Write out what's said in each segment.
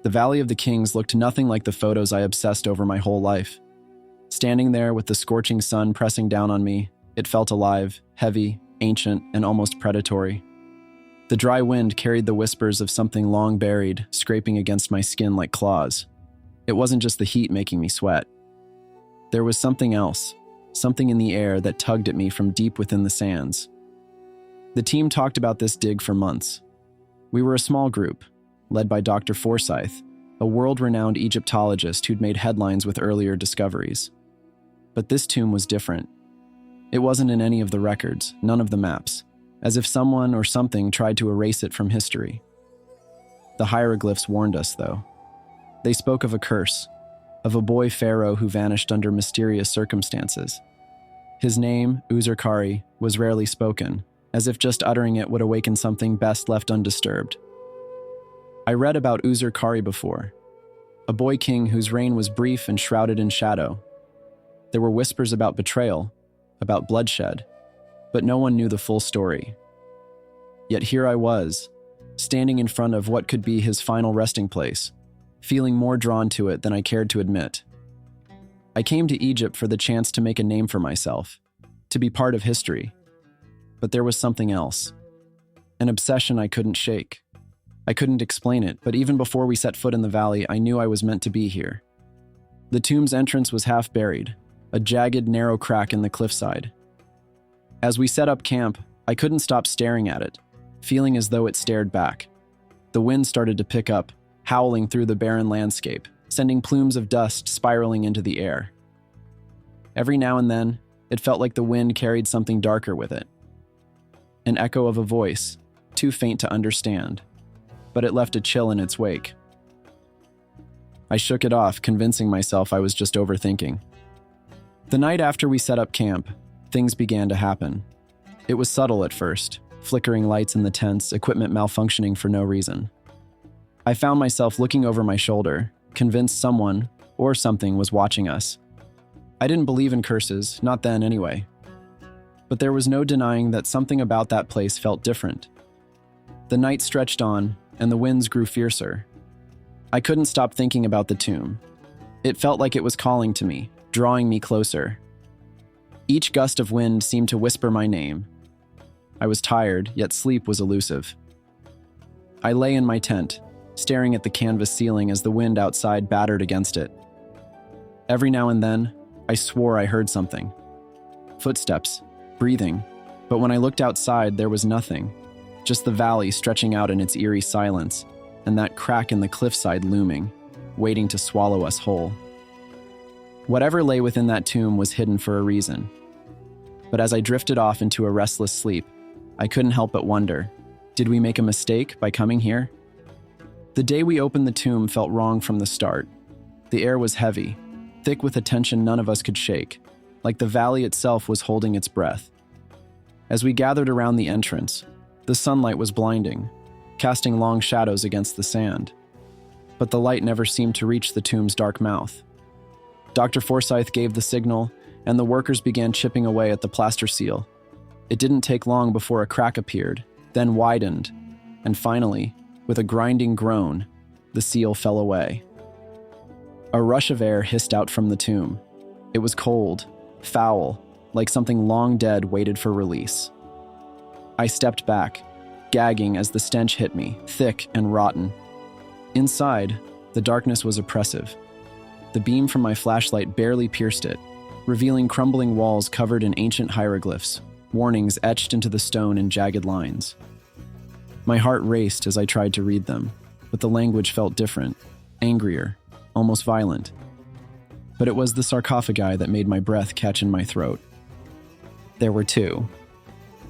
The Valley of the Kings looked nothing like the photos I obsessed over my whole life. Standing there with the scorching sun pressing down on me, it felt alive, heavy, ancient, and almost predatory. The dry wind carried the whispers of something long buried, scraping against my skin like claws. It wasn't just the heat making me sweat. There was something else, something in the air that tugged at me from deep within the sands. The team talked about this dig for months. We were a small group, led by Dr. Forsyth, a world-renowned Egyptologist who'd made headlines with earlier discoveries. But this tomb was different. It wasn't in any of the records, none of the maps, as if someone or something tried to erase it from history. The hieroglyphs warned us, though. They spoke of a curse, of a boy pharaoh who vanished under mysterious circumstances. His name, Uzurkari, was rarely spoken, as if just uttering it would awaken something best left undisturbed. I read about Uzurkari before, a boy king whose reign was brief and shrouded in shadow. There were whispers about betrayal, about bloodshed, but no one knew the full story. Yet here I was, standing in front of what could be his final resting place, feeling more drawn to it than I cared to admit. I came to Egypt for the chance to make a name for myself, to be part of history. But there was something else, an obsession I couldn't shake. I couldn't explain it, but even before we set foot in the valley, I knew I was meant to be here. The tomb's entrance was half buried, a jagged, narrow crack in the cliffside. As we set up camp, I couldn't stop staring at it, feeling as though it stared back. The wind started to pick up, howling through the barren landscape, sending plumes of dust spiraling into the air. Every now and then, it felt like the wind carried something darker with it. An echo of a voice, too faint to understand, but it left a chill in its wake. I shook it off, convincing myself I was just overthinking. The night after we set up camp, things began to happen. It was subtle at first, flickering lights in the tents, equipment malfunctioning for no reason. I found myself looking over my shoulder, convinced someone or something was watching us. I didn't believe in curses, not then anyway. But there was no denying that something about that place felt different. The night stretched on, and the winds grew fiercer. I couldn't stop thinking about the tomb. It felt like it was calling to me, drawing me closer. Each gust of wind seemed to whisper my name. I was tired, yet sleep was elusive. I lay in my tent, staring at the canvas ceiling as the wind outside battered against it. Every now and then, I swore I heard something. Footsteps, breathing, but when I looked outside, there was nothing. Just the valley stretching out in its eerie silence, and that crack in the cliffside looming, waiting to swallow us whole. Whatever lay within that tomb was hidden for a reason. But as I drifted off into a restless sleep, I couldn't help but wonder, did we make a mistake by coming here? The day we opened the tomb felt wrong from the start. The air was heavy, thick with a tension none of us could shake, like the valley itself was holding its breath. As we gathered around the entrance, the sunlight was blinding, casting long shadows against the sand. But the light never seemed to reach the tomb's dark mouth. Dr. Forsyth gave the signal, and the workers began chipping away at the plaster seal. It didn't take long before a crack appeared, then widened, and finally, with a grinding groan, the seal fell away. A rush of air hissed out from the tomb. It was cold, foul, like something long dead waited for release. I stepped back, gagging as the stench hit me, thick and rotten. Inside, the darkness was oppressive. The beam from my flashlight barely pierced it, revealing crumbling walls covered in ancient hieroglyphs, warnings etched into the stone in jagged lines. My heart raced as I tried to read them, but the language felt different, angrier, almost violent. But it was the sarcophagi that made my breath catch in my throat. There were two.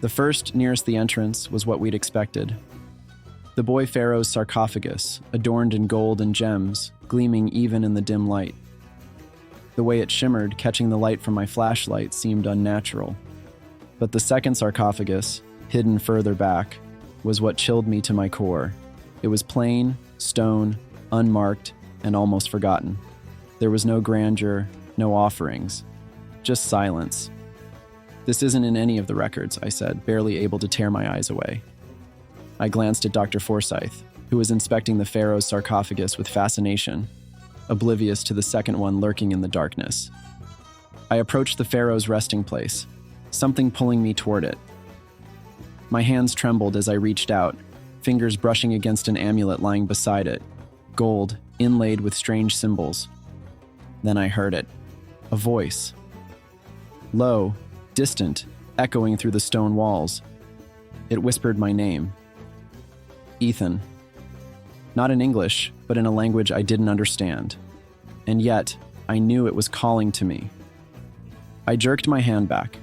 The first, nearest the entrance, was what we'd expected. The boy pharaoh's sarcophagus, adorned in gold and gems, gleaming even in the dim light. The way it shimmered, catching the light from my flashlight, seemed unnatural. But the second sarcophagus, hidden further back, was what chilled me to my core. It was plain, stone, unmarked, and almost forgotten. There was no grandeur, no offerings, just silence. "This isn't in any of the records," I said, barely able to tear my eyes away. I glanced at Dr. Forsyth, who was inspecting the pharaoh's sarcophagus with fascination, oblivious to the second one lurking in the darkness. I approached the pharaoh's resting place, something pulling me toward it. My hands trembled as I reached out, fingers brushing against an amulet lying beside it, gold, inlaid with strange symbols. Then I heard it. A voice. Low, distant, echoing through the stone walls. It whispered my name. Ethan. Not in English, but in a language I didn't understand. And yet, I knew it was calling to me. I jerked my hand back,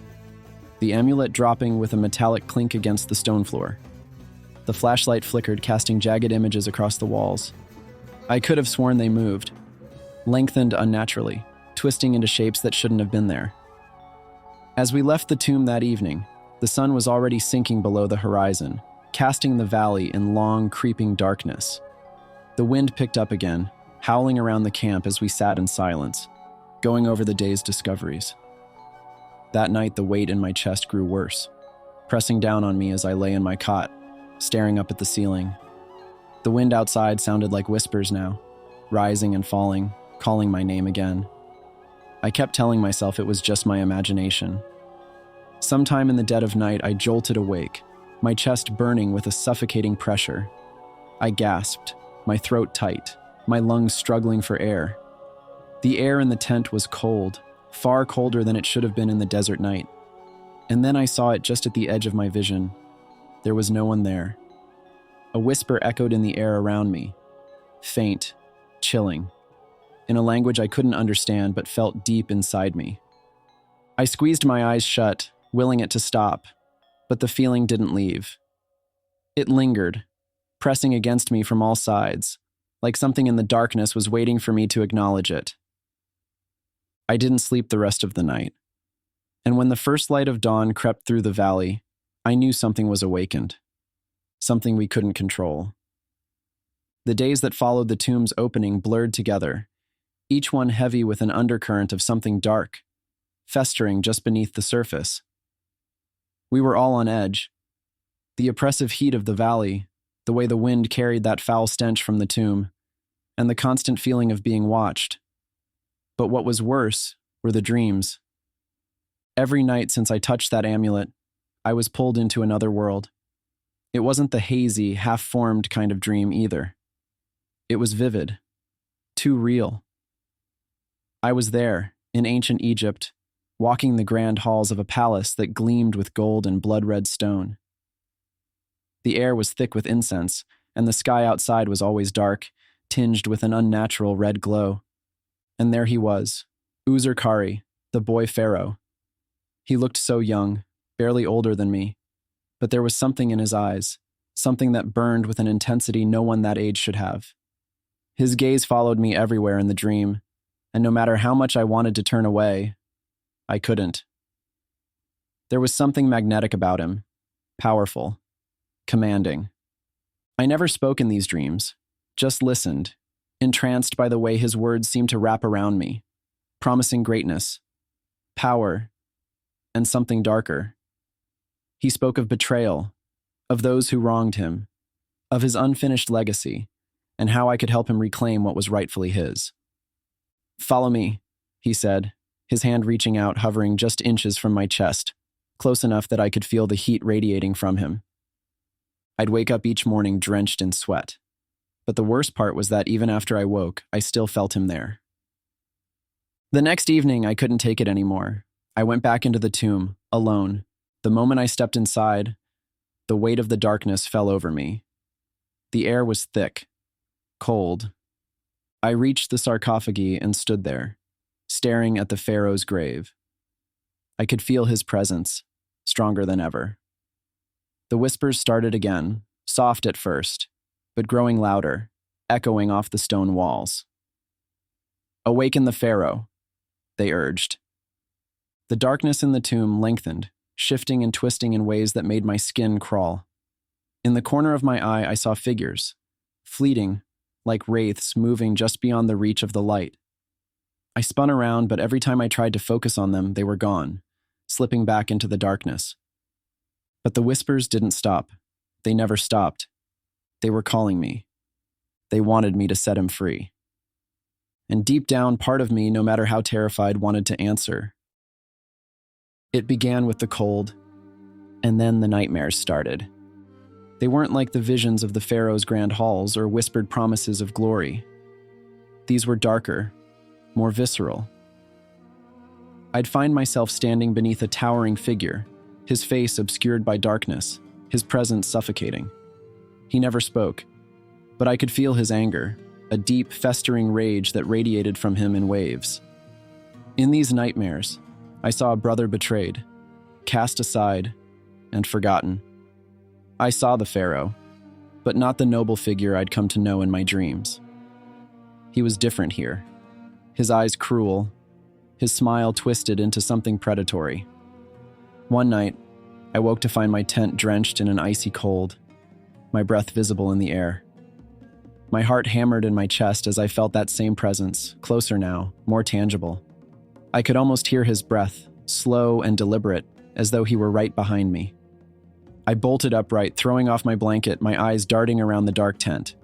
the amulet dropping with a metallic clink against the stone floor. The flashlight flickered, casting jagged images across the walls. I could have sworn they moved, lengthened unnaturally, twisting into shapes that shouldn't have been there. As we left the tomb that evening, the sun was already sinking below the horizon, casting the valley in long, creeping darkness. The wind picked up again, howling around the camp as we sat in silence, going over the day's discoveries. That night, the weight in my chest grew worse, pressing down on me as I lay in my cot, staring up at the ceiling. The wind outside sounded like whispers now, rising and falling, calling my name again. I kept telling myself it was just my imagination. Sometime in the dead of night, I jolted awake, my chest burning with a suffocating pressure. I gasped, my throat tight, my lungs struggling for air. The air in the tent was cold, far colder than it should have been in the desert night. And then I saw it just at the edge of my vision. There was no one there. A whisper echoed in the air around me, faint, chilling, in a language I couldn't understand but felt deep inside me. I squeezed my eyes shut, willing it to stop, but the feeling didn't leave. It lingered, pressing against me from all sides, like something in the darkness was waiting for me to acknowledge it. I didn't sleep the rest of the night, and when the first light of dawn crept through the valley, I knew something was awakened, something we couldn't control. The days that followed the tomb's opening blurred together, each one heavy with an undercurrent of something dark, festering just beneath the surface. We were all on edge. The oppressive heat of the valley, the way the wind carried that foul stench from the tomb, and the constant feeling of being watched. But what was worse were the dreams. Every night since I touched that amulet, I was pulled into another world. It wasn't the hazy, half-formed kind of dream either. It was vivid, too real. I was there, in ancient Egypt, walking the grand halls of a palace that gleamed with gold and blood-red stone. The air was thick with incense, and the sky outside was always dark, tinged with an unnatural red glow. And there he was, Uzurkari, the boy pharaoh. He looked so young, barely older than me, but there was something in his eyes, something that burned with an intensity no one that age should have. His gaze followed me everywhere in the dream, and no matter how much I wanted to turn away, I couldn't. There was something magnetic about him, powerful, commanding. I never spoke in these dreams, just listened, entranced by the way his words seemed to wrap around me, promising greatness, power, and something darker. He spoke of betrayal, of those who wronged him, of his unfinished legacy, and how I could help him reclaim what was rightfully his. "Follow me," he said, his hand reaching out, hovering just inches from my chest, close enough that I could feel the heat radiating from him. I'd wake up each morning drenched in sweat. But the worst part was that even after I woke, I still felt him there. The next evening, I couldn't take it anymore. I went back into the tomb, alone. The moment I stepped inside, the weight of the darkness fell over me. The air was thick, cold. I reached the sarcophagi and stood there, staring at the pharaoh's grave. I could feel his presence, stronger than ever. The whispers started again, soft at first, but growing louder, echoing off the stone walls. "Awaken the pharaoh," they urged. The darkness in the tomb lengthened, shifting and twisting in ways that made my skin crawl. In the corner of my eye, I saw figures, fleeting, like wraiths moving just beyond the reach of the light. I spun around, but every time I tried to focus on them, they were gone, slipping back into the darkness. But the whispers didn't stop. They never stopped. They were calling me, They wanted me to set him free. And deep down, part of me, no matter how terrified, wanted to answer. It began with the cold, and then the nightmares started. They weren't like the visions of the Pharaoh's grand halls or whispered promises of glory. These were darker, more visceral. I'd find myself standing beneath a towering figure, his face obscured by darkness, his presence suffocating. He never spoke, but I could feel his anger, a deep, festering rage that radiated from him in waves. In these nightmares, I saw a brother betrayed, cast aside, and forgotten. I saw the Pharaoh, but not the noble figure I'd come to know in my dreams. He was different here. His eyes cruel, his smile twisted into something predatory. One night, I woke to find my tent drenched in an icy cold, my breath visible in the air. My heart hammered in my chest as I felt that same presence, closer now, more tangible. I could almost hear his breath, slow and deliberate, as though he were right behind me. I bolted upright, throwing off my blanket, my eyes darting around the dark tent.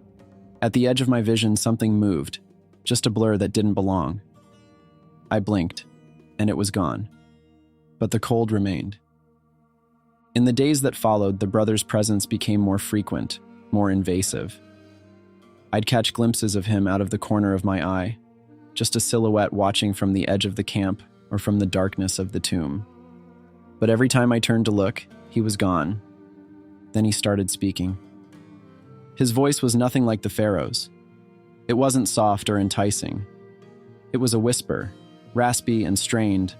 At the edge of my vision, something moved, just a blur that didn't belong. I blinked, and it was gone. But the cold remained. In the days that followed, the brother's presence became more frequent, more invasive. I'd catch glimpses of him out of the corner of my eye, just a silhouette watching from the edge of the camp or from the darkness of the tomb. But every time I turned to look, he was gone. Then he started speaking. His voice was nothing like the Pharaoh's. It wasn't soft or enticing. It was a whisper, raspy and strained,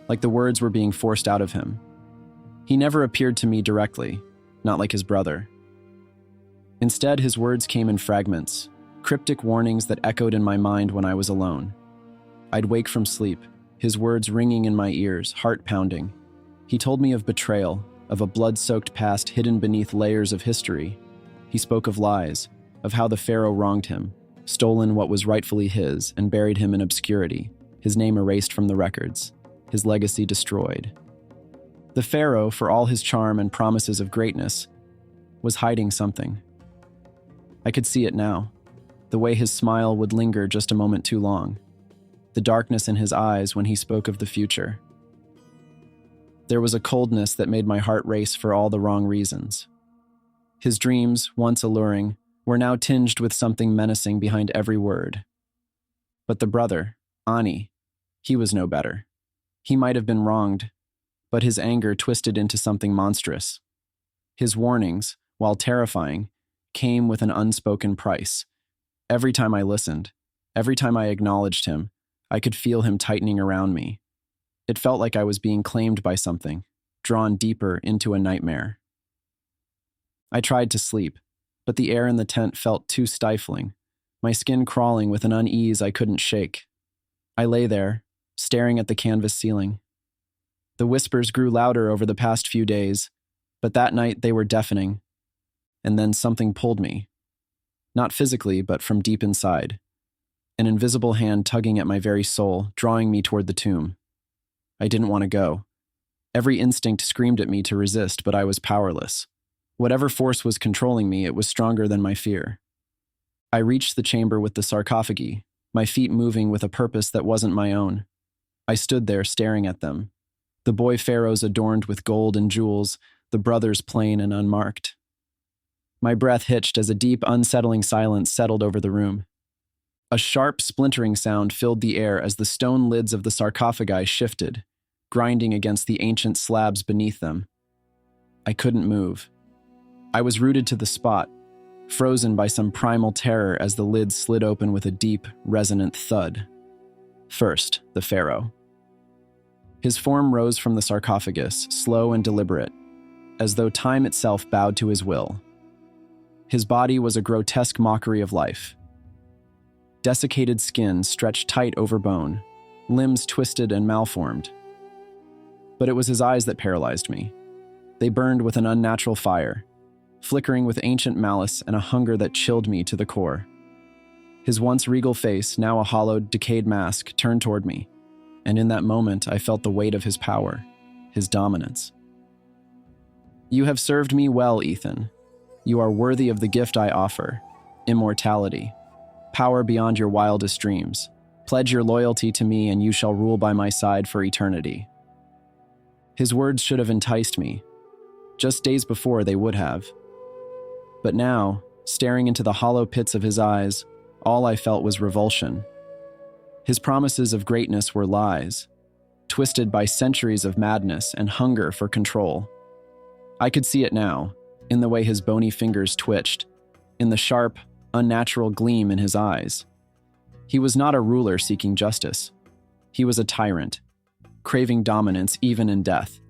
like the words were being forced out of him. He never appeared to me directly, not like his brother. Instead, his words came in fragments, cryptic warnings that echoed in my mind when I was alone. I'd wake from sleep, his words ringing in my ears, heart pounding. He told me of betrayal, of a blood-soaked past hidden beneath layers of history. He spoke of lies, of how the Pharaoh wronged him, stolen what was rightfully his, and buried him in obscurity, his name erased from the records, his legacy destroyed. The Pharaoh, for all his charm and promises of greatness, was hiding something. I could see it now, the way his smile would linger just a moment too long, the darkness in his eyes when he spoke of the future. There was a coldness that made my heart race for all the wrong reasons. His dreams, once alluring, were now tinged with something menacing behind every word. But the brother, Ani, he was no better. He might have been wronged, but his anger twisted into something monstrous. His warnings, while terrifying, came with an unspoken price. Every time I listened, every time I acknowledged him, I could feel him tightening around me. It felt like I was being claimed by something, drawn deeper into a nightmare. I tried to sleep, but the air in the tent felt too stifling, my skin crawling with an unease I couldn't shake. I lay there, staring at the canvas ceiling. The whispers grew louder over the past few days, but that night they were deafening. And then something pulled me. Not physically, but from deep inside. An invisible hand tugging at my very soul, drawing me toward the tomb. I didn't want to go. Every instinct screamed at me to resist, but I was powerless. Whatever force was controlling me, it was stronger than my fear. I reached the chamber with the sarcophagi, my feet moving with a purpose that wasn't my own. I stood there staring at them. The boy pharaohs adorned with gold and jewels, the brothers plain and unmarked. My breath hitched as a deep, unsettling silence settled over the room. A sharp, splintering sound filled the air as the stone lids of the sarcophagi shifted, grinding against the ancient slabs beneath them. I couldn't move. I was rooted to the spot, frozen by some primal terror as the lids slid open with a deep, resonant thud. First, the pharaoh. His form rose from the sarcophagus, slow and deliberate, as though time itself bowed to his will. His body was a grotesque mockery of life. Desiccated skin stretched tight over bone, limbs twisted and malformed. But it was his eyes that paralyzed me. They burned with an unnatural fire, flickering with ancient malice and a hunger that chilled me to the core. His once regal face, now a hollowed, decayed mask, turned toward me, and in that moment I felt the weight of his power, his dominance. "You have served me well, Ethan. You are worthy of the gift I offer. immortality, power beyond your wildest dreams. Pledge your loyalty to me and you shall rule by my side for eternity. His words should have enticed me. Just days before they would have. But now, staring into the hollow pits of his eyes, all I felt was revulsion. His promises of greatness were lies, twisted by centuries of madness and hunger for control. I could see it now, in the way his bony fingers twitched, in the sharp, unnatural gleam in his eyes. He was not a ruler seeking justice. He was a tyrant, craving dominance even in death.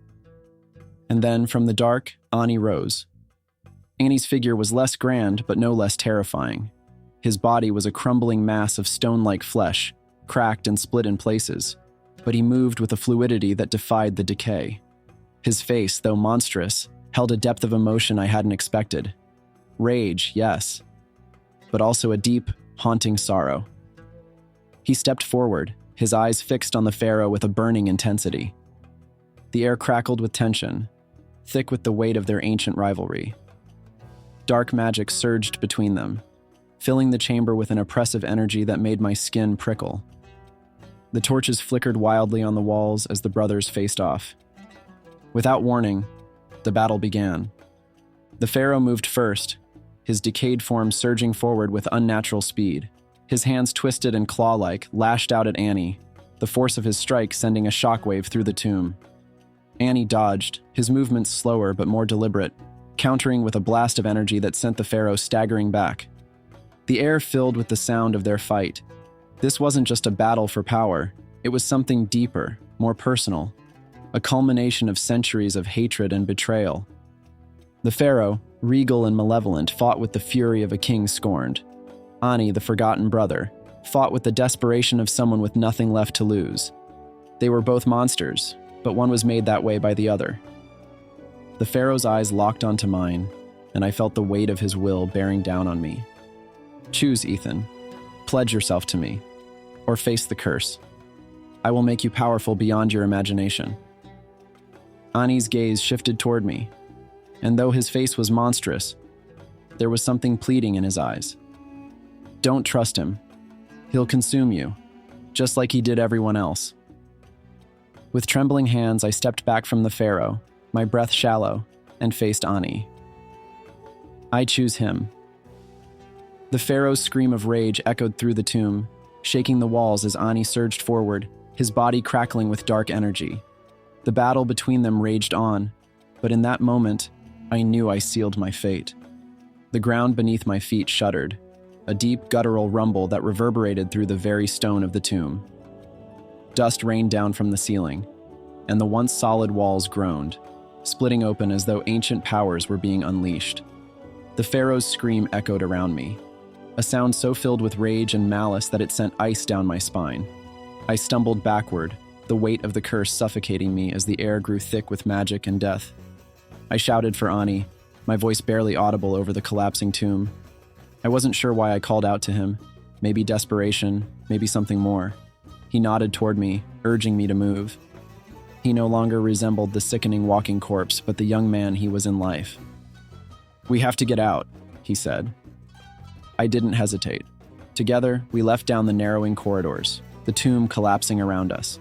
And then, from the dark, Ani rose. Annie's figure was less grand, but no less terrifying. His body was a crumbling mass of stone-like flesh, cracked and split in places, but he moved with a fluidity that defied the decay. His face, though monstrous, held a depth of emotion I hadn't expected. Rage, yes, but also a deep, haunting sorrow. He stepped forward, his eyes fixed on the pharaoh with a burning intensity. The air crackled with tension, thick with the weight of their ancient rivalry. Dark magic surged between them, filling the chamber with an oppressive energy that made my skin prickle. The torches flickered wildly on the walls as the brothers faced off. Without warning, the battle began. The pharaoh moved first, his decayed form surging forward with unnatural speed. His hands twisted and claw-like, lashed out at Annie, the force of his strike sending a shockwave through the tomb. Annie dodged, his movements slower but more deliberate, countering with a blast of energy that sent the pharaoh staggering back. The air filled with the sound of their fight. This wasn't just a battle for power, it was something deeper, more personal, a culmination of centuries of hatred and betrayal. The pharaoh, regal and malevolent, fought with the fury of a king scorned. Ani, the forgotten brother, fought with the desperation of someone with nothing left to lose. They were both monsters, but one was made that way by the other. The pharaoh's eyes locked onto mine, and I felt the weight of his will bearing down on me. Choose, Ethan. Pledge yourself to me, or face the curse. I will make you powerful beyond your imagination. Ani's gaze shifted toward me, and though his face was monstrous, there was something pleading in his eyes. Don't trust him. He'll consume you, just like he did everyone else. With trembling hands, I stepped back from the pharaoh, my breath shallow, and faced Ani. I choose him. The pharaoh's scream of rage echoed through the tomb, shaking the walls as Ani surged forward, his body crackling with dark energy. The battle between them raged on, but in that moment, I knew I sealed my fate. The ground beneath my feet shuddered, a deep guttural rumble that reverberated through the very stone of the tomb. Dust rained down from the ceiling, and the once solid walls groaned, splitting open as though ancient powers were being unleashed. The pharaoh's scream echoed around me, a sound so filled with rage and malice that it sent ice down my spine. I stumbled backward, the weight of the curse suffocating me as the air grew thick with magic and death. I shouted for Ani, my voice barely audible over the collapsing tomb. I wasn't sure why I called out to him, maybe desperation, maybe something more. He nodded toward me, urging me to move. He no longer resembled the sickening walking corpse, but the young man he was in life. We have to get out, he said. I didn't hesitate. Together, we left down the narrowing corridors, the tomb collapsing around us.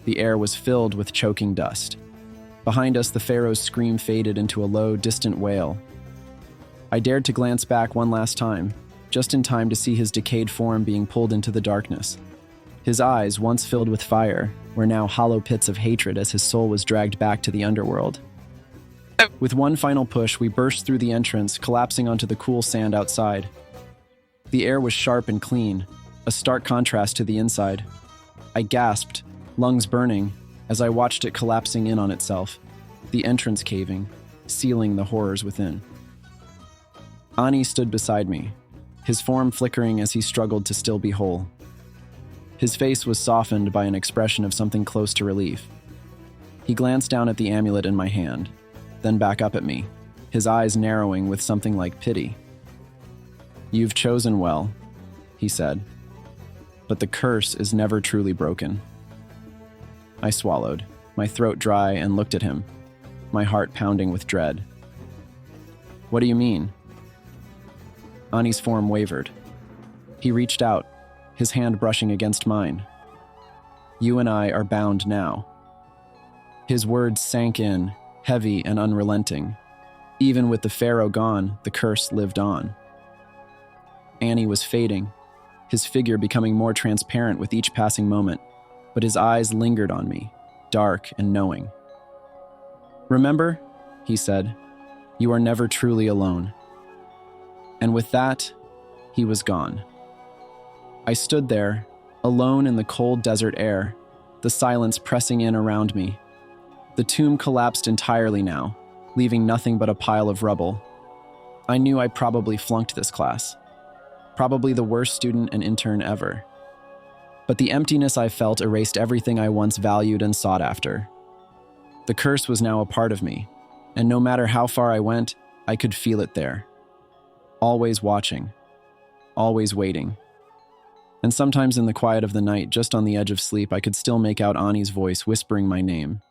The air was filled with choking dust. Behind us, the pharaoh's scream faded into a low, distant wail. I dared to glance back one last time, just in time to see his decayed form being pulled into the darkness. His eyes, once filled with fire, were now hollow pits of hatred as his soul was dragged back to the underworld. With one final push, we burst through the entrance, collapsing onto the cool sand outside. The air was sharp and clean, a stark contrast to the inside. I gasped, lungs burning, as I watched it collapsing in on itself, the entrance caving, sealing the horrors within. Ani stood beside me, his form flickering as he struggled to still be whole. His face was softened by an expression of something close to relief. He glanced down at the amulet in my hand, then back up at me, his eyes narrowing with something like pity. You've chosen well, he said, but the curse is never truly broken. I swallowed, my throat dry, and looked at him, my heart pounding with dread. What do you mean? Ani's form wavered. He reached out, his hand brushing against mine. You and I are bound now. His words sank in, heavy and unrelenting. Even with the pharaoh gone, the curse lived on. Ani was fading, his figure becoming more transparent with each passing moment, but his eyes lingered on me, dark and knowing. Remember, he said, you are never truly alone. And with that, he was gone. I stood there, alone in the cold desert air, the silence pressing in around me. The tomb collapsed entirely now, leaving nothing but a pile of rubble. I knew I probably flunked this class. Probably the worst student and intern ever. But the emptiness I felt erased everything I once valued and sought after. The curse was now a part of me, and no matter how far I went, I could feel it there. Always watching, always waiting. And sometimes in the quiet of the night, just on the edge of sleep, I could still make out Ani's voice whispering my name.